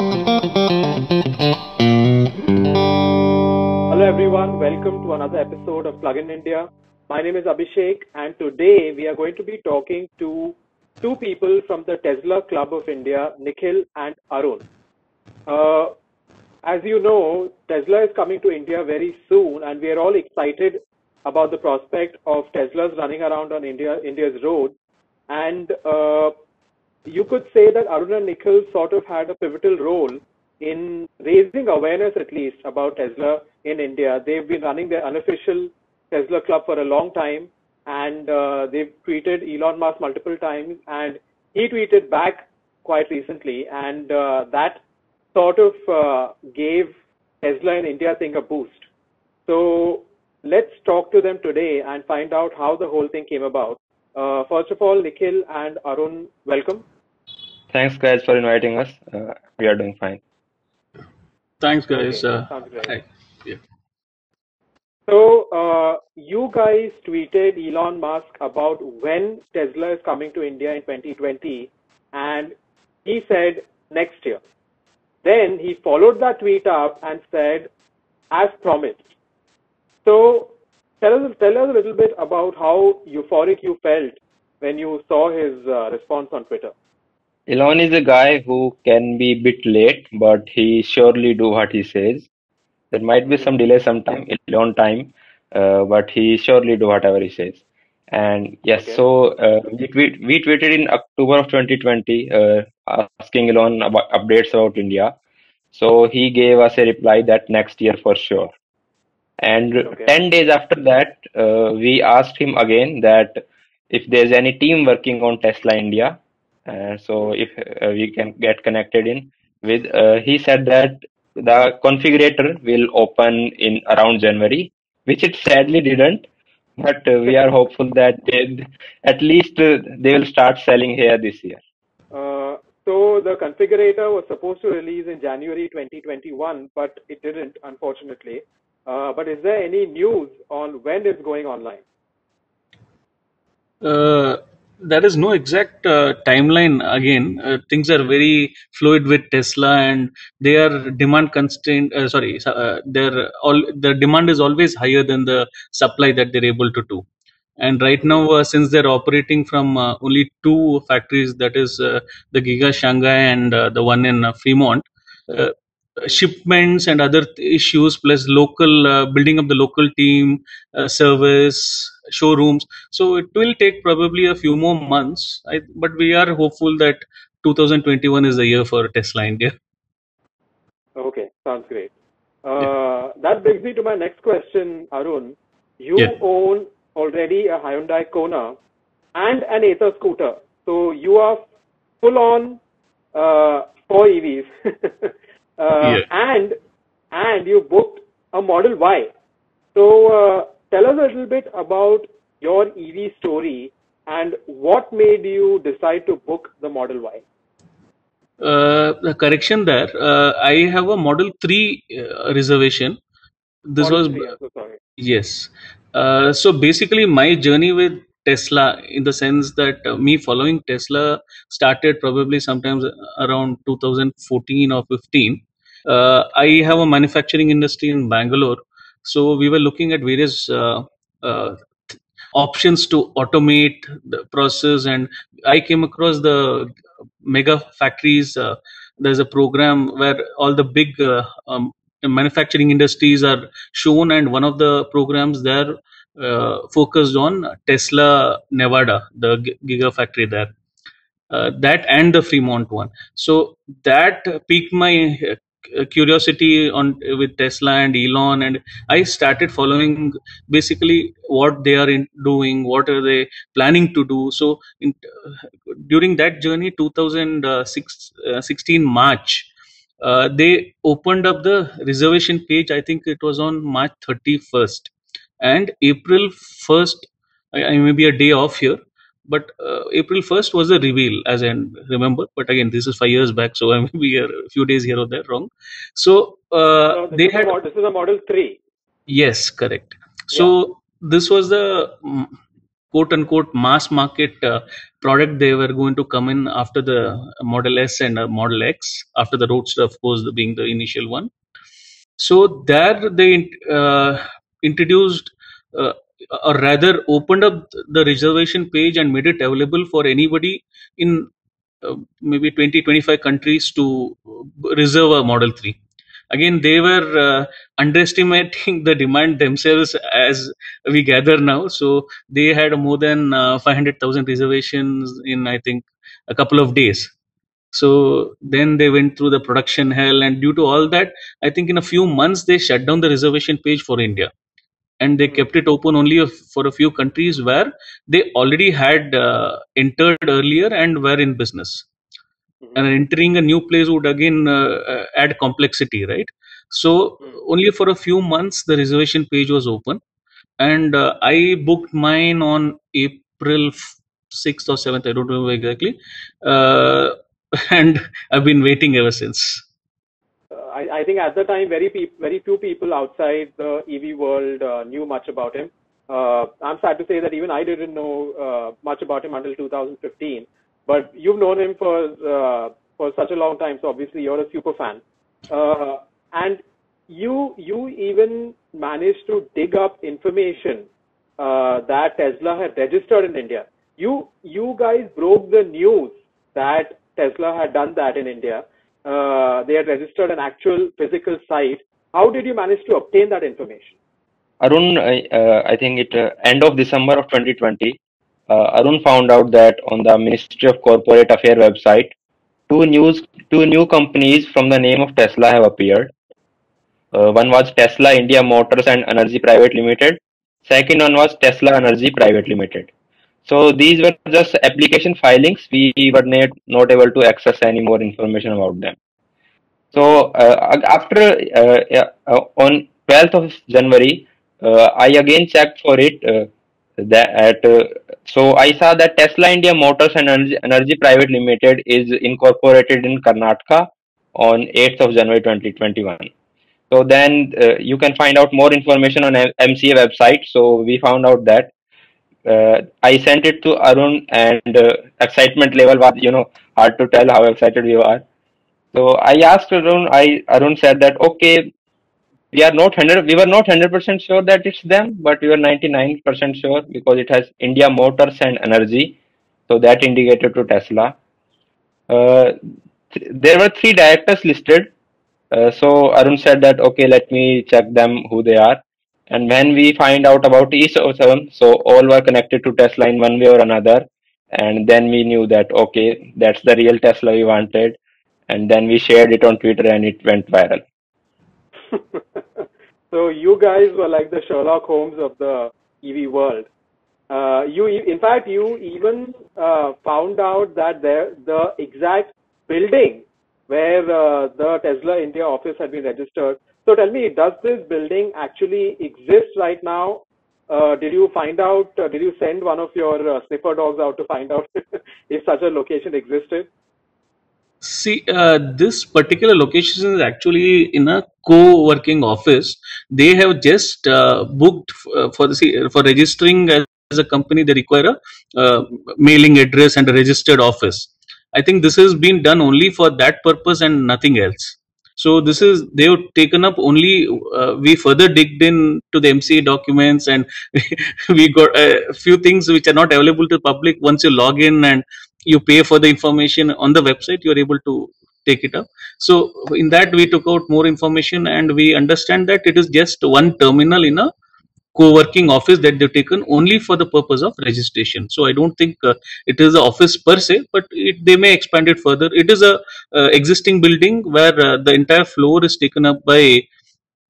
Hello everyone, welcome to another episode of Plug in India. My name is Abhishek, and today we are going to be talking to two people from the Tesla Club of India, Nikhil and Arun. Uh, as you know, Tesla is coming to India very soon, and we are all excited about the prospect of Teslas running around on India's road. And you could say that Arun and Nikhil sort of had a pivotal role in raising awareness, at least, about Tesla in India. They've been running their unofficial Tesla club for a long time, and they've tweeted Elon Musk multiple times, and he tweeted back quite recently, and that sort of gave Tesla in India thing a boost. So let's talk to them today and find out how the whole thing came about. First of all, Nikhil and Arun, welcome. Thanks, guys, for inviting us. We are doing fine. Thanks, guys. Okay, that sounds great. Hi. Yeah. So, you guys tweeted Elon Musk about when Tesla is coming to India in 2020, and he said next year. Then he followed that tweet up and said, as promised. So, tell us a little bit about how euphoric you felt when you saw his response on Twitter. Elon is a guy who can be a bit late, but he surely do what he says. There might be some delay sometime, Elon time, but he surely do whatever he says. And yes, Okay. so we tweeted in October of 2020, asking Elon about updates about India. So he gave us a reply that next year for sure. And Okay. 10 days after that, we asked him again that if there's any team working on Tesla India, so if we can get connected in with, he said that the configurator will open in around January, which it sadly didn't. But we are hopeful that at least they will start selling here this year. So the configurator was supposed to release in January 2021, but it didn't, unfortunately. But is there any news on when it's going online? There is no exact timeline. Again, things are very fluid with Tesla, and they are demand constrained. They're all the demand is always higher than the supply that they're able to do. And right now, since they're operating from only two factories, that is the Giga Shanghai and the one in Fremont, uh, shipments and other issues, plus local building up the local team, service, showrooms. So it will take probably a few more months, but we are hopeful that 2021 is the year for Tesla India. Okay, sounds great. Yeah. That brings me to my next question, Arun. You Yeah. own already a Hyundai Kona and an Ather scooter, so you are full on for EVs, Yeah. and you booked a Model Y. So tell us a little bit about your EV story and what made you decide to book the Model Y. The correction there. I have a Model 3 reservation. This Model was 3, I'm so sorry. Yes. So basically, my journey with Tesla, in the sense that me following Tesla started probably sometimes around 2014 or 15. I have a manufacturing industry in Bangalore, so we were looking at various uh, options to automate the process, and I came across the mega factories. There's a program where all the big manufacturing industries are shown, and one of the programs there focused on Tesla Nevada, the gigafactory there. That and the Fremont one. So that piqued my curiosity on with Tesla and Elon, and I started following basically what they are doing, what are they planning to do. So during that journey, 2016 March, they opened up the reservation page. I think it was on March 31st, and April 1st. I may be a day off here, but April 1st was the reveal, as I remember. But again, this is 5 years back, so I may be a few days here or there wrong. So So they had, this is a Model 3. yes, correct. Yeah. So this was the quote unquote mass market product they were going to come in after the Model S and Model X, after the Roadster, of course, being the initial one. So there they introduced, uh, or rather opened up the reservation page and made it available for anybody in maybe 20-25 countries to reserve a Model 3. Again, they were underestimating the demand themselves, as we gather now. So they had more than 500,000 reservations in, I think, a couple of days. So then they went through the production hell, and due to all that, I think in a few months they shut down the reservation page for India, and they kept it open only for a few countries where they already had entered earlier and were in business. And entering a new place would again add complexity, right? So only for a few months the reservation page was open, and I booked mine on April 6th or 7th, I don't remember exactly, uh, and I've been waiting ever since. I think at the time, very few people outside the EV world knew much about him. I'm sad to say that even I didn't know much about him until 2015. But you've known him for such a long time, so obviously you're a super fan. And you even managed to dig up information that Tesla had registered in India. You guys broke the news that Tesla had done that in India. They had registered an actual physical site. How did you manage to obtain that information? Arun, I think it end of December of 2020, Arun found out that on the Ministry of Corporate Affairs website, two news two new companies from the name of Tesla have appeared. One was Tesla India Motors and Energy Private Limited. Second one was Tesla Energy Private Limited. So these were just application filings. We were not able to access any more information about them. So after on 12th of January, I again checked for it. That So I saw that Tesla India Motors and Energy Private Limited is incorporated in Karnataka on 8th of January 2021. So then you can find out more information on MCA website. So we found out that I sent it to Arun, and excitement level was, hard to tell how excited we were. So I asked Arun. Arun said that okay, we were not 100% sure that it's them, but we were 99% sure because it has India Motors and Energy, so that indicated to Tesla. Uh, there were three directors listed. So Arun said that okay, let me check them who they are. And when we find out about each of them, so all were connected to Tesla in one way or another. And then we knew that okay, that's the real Tesla we wanted. And then we shared it on Twitter and it went viral. So you guys were like the Sherlock Holmes of the EV world. In fact, you even found out that the exact building where the Tesla India office had been registered. So tell me, does this building actually exist right now? Did you find out? Did you send one of your sniffer dogs out to find out if such a location existed? See, this particular location is actually in a co-working office. They have just booked for registering as a company. They require a mailing address and a registered office. I think this has been done only for that purpose and nothing else. So this is they've taken up only. We further digged in to the MCA documents, and we got a few things which are not available to public. Once you log in and you pay for the information on the website, you are able to take it up. So in that we took out more information, and we understand that it is just one terminal in a co-working office that they've taken only for the purpose of registration. So I don't think it is an office per se, but they may expand it further. It is a existing building where the entire floor is taken up by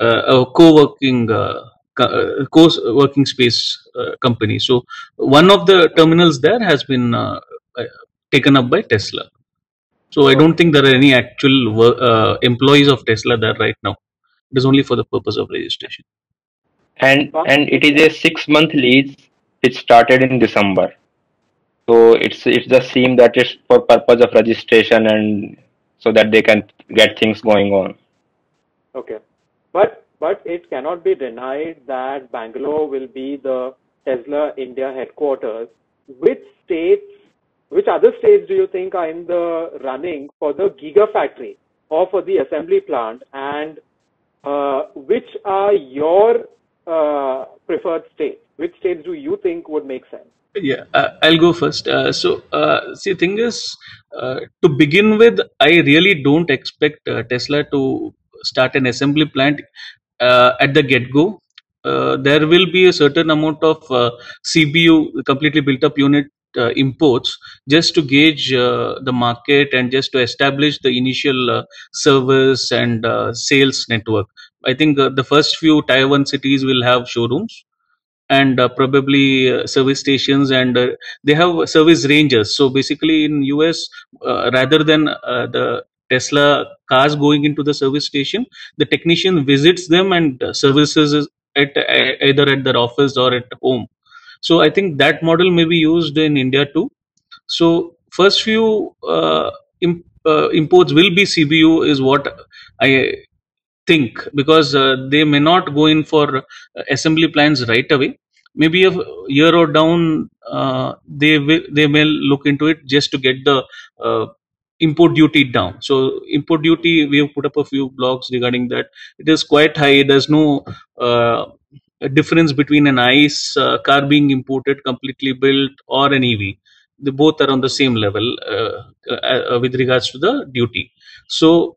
a co-working space company. So one of the terminals there has been taken up by Tesla. So I don't think there are any actual employees of Tesla there right now. It is only for the purpose of registration. And it is a 6 month lease which started in December. So it's just seemed that it's for purpose of registration and so that they can get things going on. Okay, but it cannot be denied that Bangalore will be the Tesla India headquarters, which states, which other states do you think are in the running for the Gigafactory or for the assembly plant, and which are your preferred states? Which states do you think would make sense? Yeah, I'll go first. See, thing is, to begin with, I really don't expect Tesla to start an assembly plant at the get-go. There will be a certain amount of CBU, completely built-up unit imports, just to gauge the market and just to establish the initial service and sales network. I think the first few Tier 1 cities will have showrooms and probably service stations, and they have service ranges. So basically in US, rather than the Tesla cars going into the service station, the technician visits them and services at either at their office or at home. So I think that model may be used in India too. So first few imports will be CBU is what I think, because they may not go in for assembly plans right away. Maybe a year or down, they may look into it just to get the uh, import duty down. So import duty, we have put up a few blogs regarding that. It is quite high. There's no a difference between an ICE car being imported completely built or an EV. They both are on the same level with regards to the duty. So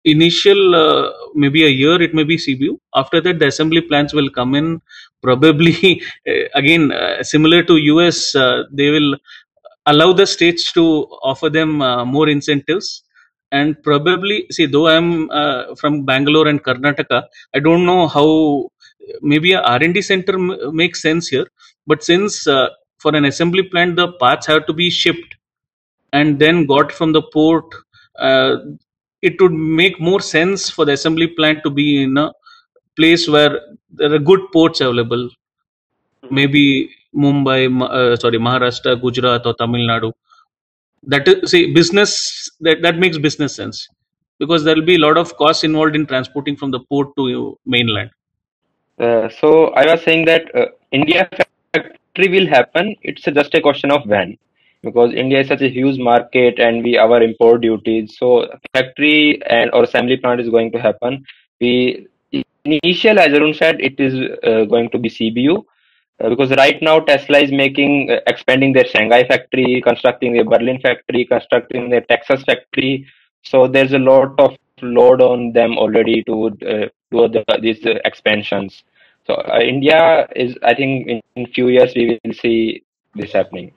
initial maybe a year it may be CBU. After that, the assembly plants will come in. Probably again, similar to US, they will allow the states to offer them more incentives. And probably, see, though I'm from Bangalore and Karnataka, I don't know how. Maybe a R&D center makes sense here, but since for an assembly plant the parts have to be shipped and then got from the port, uh, it would make more sense for the assembly plant to be in a place where there are good ports available. Maybe Mumbai, sorry, Maharashtra, Gujarat, or Tamil Nadu. That is, see, business, that makes business sense, because there will be a lot of costs involved in transporting from the port to mainland. So I was saying that India factory will happen. It's just a question of when, because India is such a huge market and we our import duties. So factory and or assembly plant is going to happen. We initial, as Arun said, it is going to be CBU. Because right now Tesla is making expanding their Shanghai factory, constructing their Berlin factory, constructing their Texas factory. So there's a lot of load on them already to do these expansions. So India is, I think, in few years we will see this happening.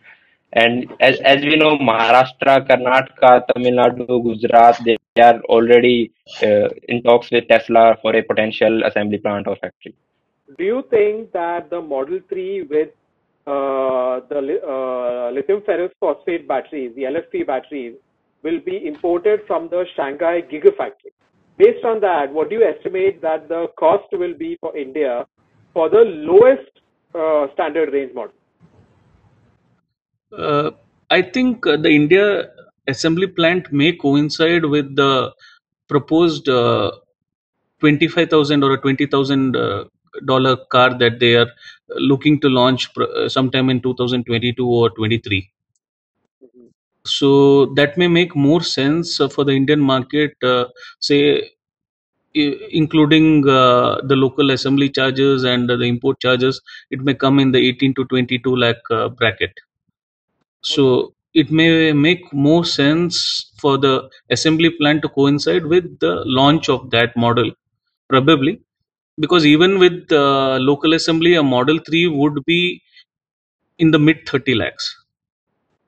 And as we know, Maharashtra, Karnataka, Tamil Nadu, Gujarat, they are already in talks with Tesla for a potential assembly plant or factory. Do you think that the Model 3 with the lithium ferrous phosphate batteries, the LFP batteries, will be imported from the Shanghai Gigafactory? Based on that, what do you estimate that the cost will be for India for the lowest standard range model? I think the India assembly plant may coincide with the proposed 25,000 or a $20,000 car that they are looking to launch sometime in 2022 or 23. So that may make more sense for the Indian market, say, including the local assembly charges and the import charges. It may come in the 18 to 22 lakh bracket. So it may make more sense for the assembly plant to coincide with the launch of that model, probably, because even with local assembly, a Model 3 would be in the mid 30 lakhs.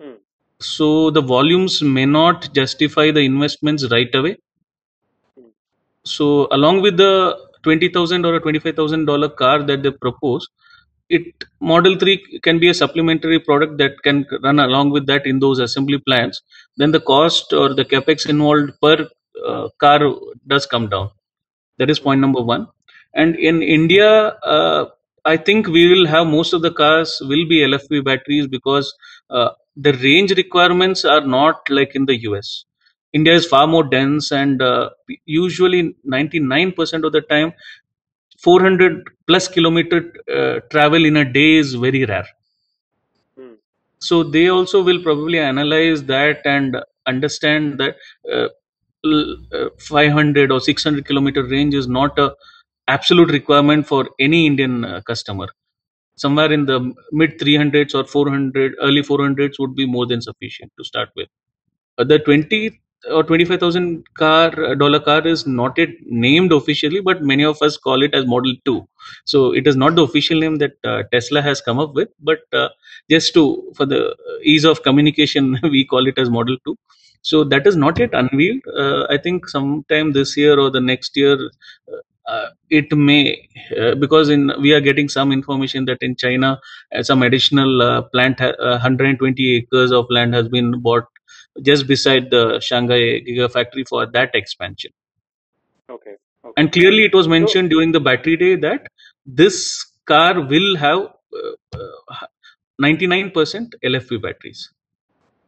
Hmm. So the volumes may not justify the investments right away. So along with the 20,000 or a $25,000 car that they propose, it Model 3 can be a supplementary product that can run along with that in those assembly plants. Then the cost or the capex involved per car does come down. That is point number one. And in India, I think we will have most of the cars will be LFP batteries, because the range requirements are not like in the US. India is far more dense, and usually 99% of the time, 400 plus kilometer travel in a day is very rare. Hmm. So they also will probably analyze that and understand that 500 or 600 kilometer range is not a absolute requirement for any Indian customer. Somewhere in the mid 300s or 400, early 400s would be more than sufficient to start with. The 20 or 25,000 dollar car is not yet named officially, but many of us call it as Model 2. So it is not the official name that Tesla has come up with, but just to for the ease of communication, we call it as Model 2. So that is not yet unveiled. I think sometime this year or the next year, it may, because in we are getting some information that in China, some additional 120 acres of land has been bought just beside the Shanghai Gigafactory for that expansion. Okay. Okay. And clearly, it was So, mentioned during the battery day that this car will have 99% LFP batteries.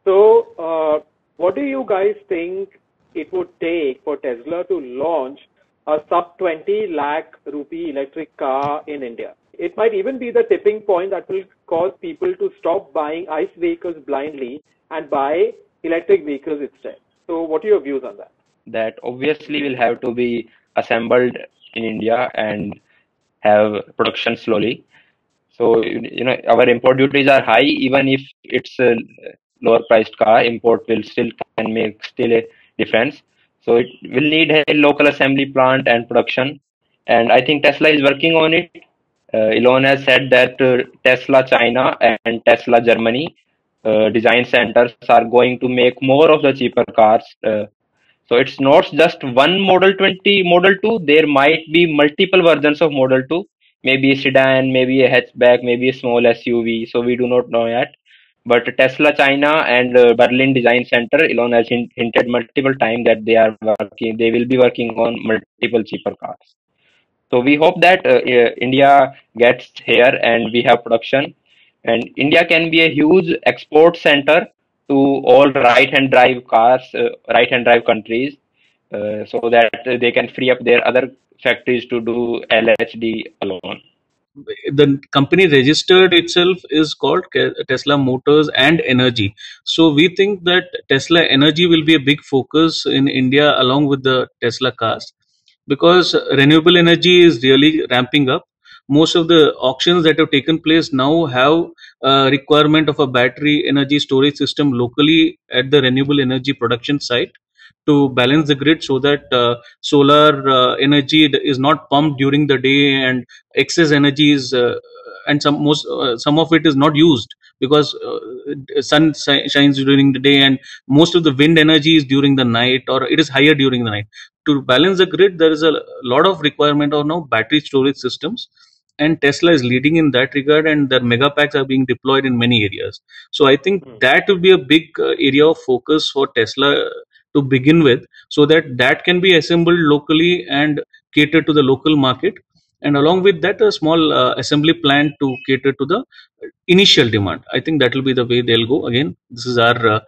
so, what do you guys think it would take for Tesla to launch a sub 20 lakh rupee electric car in India? It might even be the tipping point that will cause people to stop buying ICE vehicles blindly and buy electric vehicles instead. So, what are your views on that? That obviously will have to be assembled in India and have production slowly. So, our import duties are high. Even if it's a lower priced car, import will still can make still a difference. So it will need a local assembly plant and production. And I think Tesla is working on it. Elon has said that Tesla China and Tesla Germany design centers are going to make more of the cheaper cars. So it's not just one Model 20, Model 2. There might be multiple versions of Model 2, maybe a sedan, maybe a hatchback, maybe a small SUV. So we do not know yet. But Tesla China and Berlin Design Center, Elon has hinted multiple times that they will be working on multiple cheaper cars. So we hope that India gets here and we have production, and India can be a huge export center to all right-hand drive cars, right-hand drive countries, so that they can free up their other factories to do LHD alone. The company registered itself is called Tesla Motors and Energy. So we think that Tesla Energy will be a big focus in India along with the Tesla cars, because renewable energy is really ramping up. Most of the auctions that have taken place now have a requirement of a battery energy storage system locally at the renewable energy production site to balance the grid, so that solar energy is not pumped during the day and excess energy is and some of it is not used, because sun shines during the day and most of the wind energy is during the night, or it is higher during the night. To balance the grid, there is a lot of requirement of now battery storage systems, and Tesla is leading in that regard, and their mega packs are being deployed in many areas. So I think Hmm. that will be a big area of focus for Tesla to begin with, so that that can be assembled locally and cater to the local market, and along with that a small assembly plant to cater to the initial demand. I think that will be the way they'll go. Again, this is our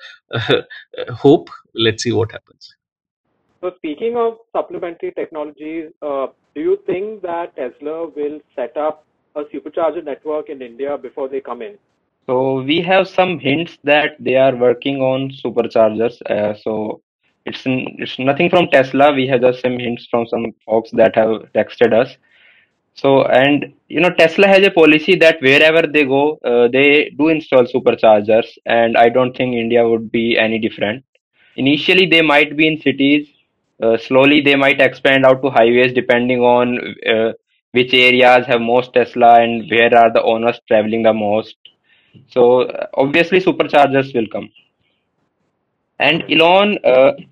hope. Let's see what happens. So, speaking of supplementary technologies, do you think that Tesla will set up a supercharger network in India before they come in? So we have some hints that they are working on superchargers. So it's nothing from Tesla. We have just some hints from some folks that have texted us. So, and Tesla has a policy that wherever they go, they do install superchargers, and I don't think India would be any different. Initially, they might be in cities. Slowly, they might expand out to highways depending on which areas have most Tesla and where are the owners traveling the most. So, obviously, superchargers will come. And Hmm. Elon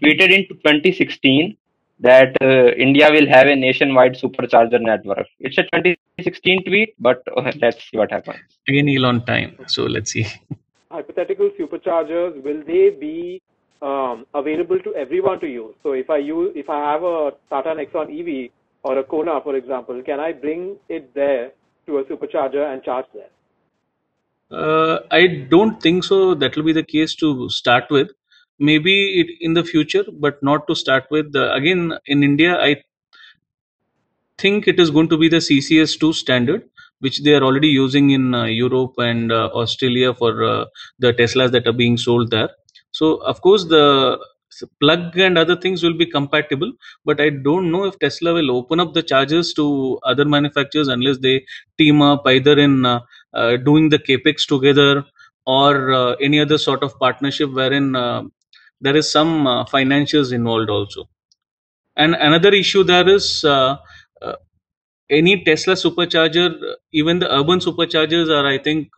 tweeted in 2016 that India will have a nationwide supercharger network. It's a 2016 tweet, but let's see what happens. Again, Elon time. So let's see. Hypothetical superchargers, will they be available to everyone to use? So, if I have a Tata Nexon EV or a Kona, for example, can I bring it there to a supercharger and charge there? I don't think so. That will be the case to start with. Maybe in the future, but not to start with. Again, in India, I think it is going to be the CCS2 standard, which they are already using in Europe and Australia for the Teslas that are being sold there. So of course the plug and other things will be compatible, but I don't know if Tesla will open up the chargers to other manufacturers unless they team up either in doing the capex together or any other sort of partnership wherein there is some financials involved also. And another issue there is uh, any Tesla supercharger, even the urban superchargers are, I think,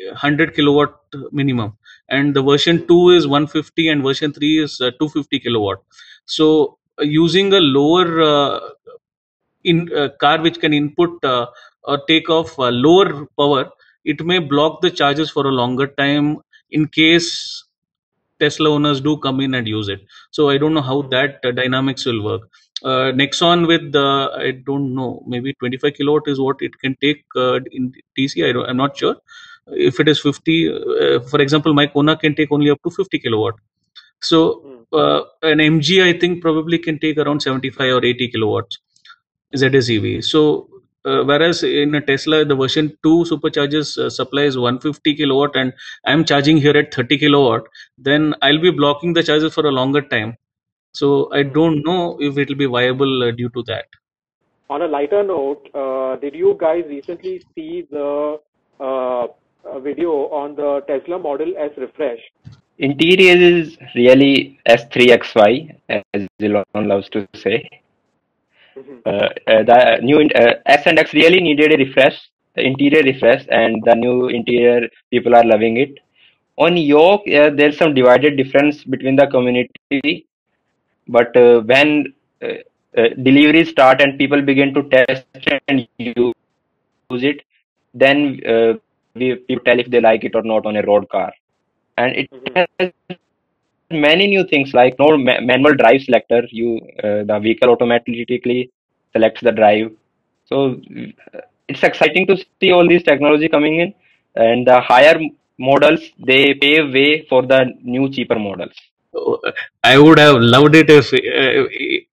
100 kilowatt minimum, and the version 2 is 150 and version 3 is 250 kilowatt. So using a lower in car which can input or take off lower power, it may block the charges for a longer time in case Tesla owners do come in and use it. So I don't know how that dynamics will work. Nexon with I don't know, maybe 25 kilowatt is what it can take in DC. I'm not sure. If it is 50, for example, my Kona can take only up to 50 kilowatt. So an MG I think probably can take around 75 or 80 kilowatts ZSEV. So whereas in a Tesla, the version 2 superchargers supply is 150 kilowatt, and I'm charging here at 30 kilowatt, then I'll be blocking the charges for a longer time. So I don't know if it will be viable due to that. On a lighter note, did you guys recently see the video on the Tesla Model S refresh? Interior is really S3XY, as Elon loves to say. The new S and X really needed a refresh, the interior refresh, and the new interior, people are loving it. On Yoke, there's some divided difference between the community, but when deliveries start and people begin to test and use it, then people tell if they like it or not on a road car. And it has many new things like no manual drive selector. The vehicle automatically selects the drive. So it's exciting to see all these technology coming in, and the higher models they pave way for the new cheaper models. I would have loved it if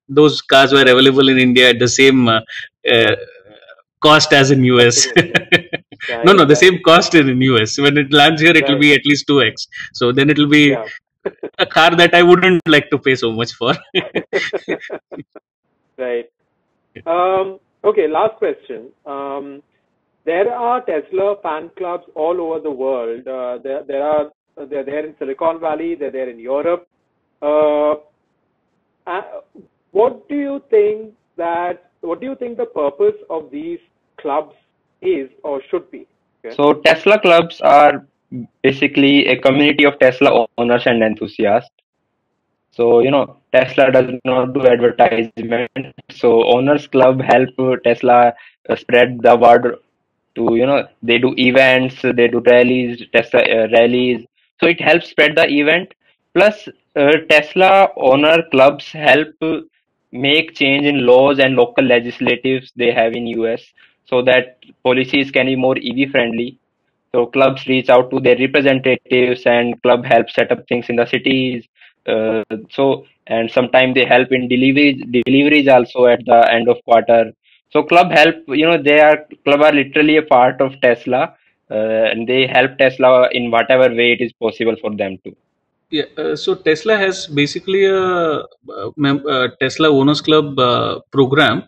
those cars were available in India at the same cost as in US. No, Right, no, the right. same cost in US. When it lands here, it will Right. be at least 2x. So then it will be Yeah. a car that I wouldn't like to pay so much for. Right. Okay, last question. There are Tesla fan clubs all over the world. They're there in Silicon Valley, they're there in Europe. Uh, what do you think the purpose of these clubs is or should be? Okay. So Tesla clubs are basically a community of Tesla owners and enthusiasts. So Tesla does not do advertisement. So owners club help Tesla spread the word to they do events, they do rallies, Tesla rallies. So it helps spread the event. Plus, Tesla owner clubs help make change in laws and local legislatives they have in US, so that policies can be more EV friendly. So clubs reach out to their representatives, and club help set up things in the cities. And sometimes they help in deliveries also at the end of quarter. So club help, club are literally a part of Tesla, and they help Tesla in whatever way it is possible for them to. Yeah, so Tesla has basically a Tesla Owners Club program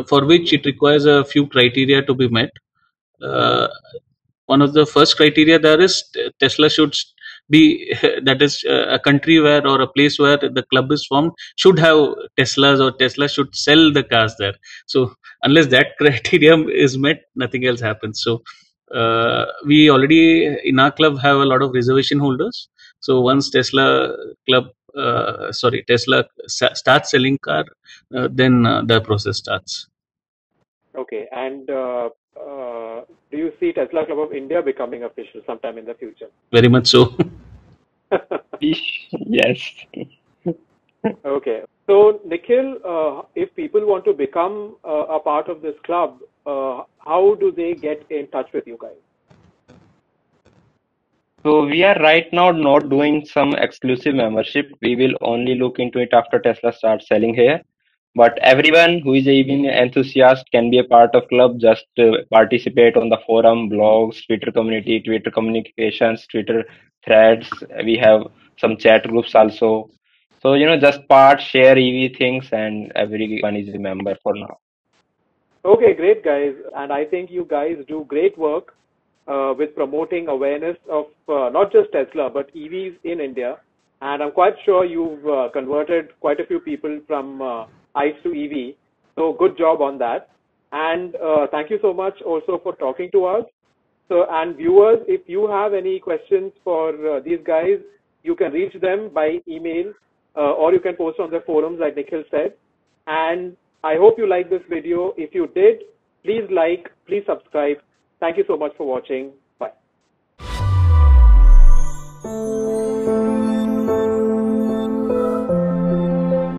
for which it requires a few criteria to be met. Uh, One of the first criteria there is Tesla should be that is a country where or a place where the club is formed should have Teslas, or Tesla should sell the cars there. So unless that criteria is met, nothing else happens. So we already in our club have a lot of reservation holders. So once Tesla starts selling car, then the process starts. Okay. And do you see Tesla Club of India becoming official sometime in the future? Very much so. Yes. Okay. So, Nikhil, if people want to become a part of this club, how do they get in touch with you guys? So we are right now not doing some exclusive membership. We will only look into it after Tesla starts selling here. But everyone who is EV enthusiast can be a part of club. Just participate on the forum, blogs, Twitter community, Twitter communications, Twitter threads. We have some chat groups also. So, just share EV things, and everyone is a member for now. Okay, great guys. And I think you guys do great work with promoting awareness of not just Tesla, but EVs in India. And I'm quite sure you've converted quite a few people from ICE to EV. So good job on that. And thank you so much also for talking to us. So, and viewers, if you have any questions for these guys, you can reach them by email or you can post on the forums like Nikhil said. And I hope you liked this video. If you did, please like, please subscribe. Thank you so much for watching.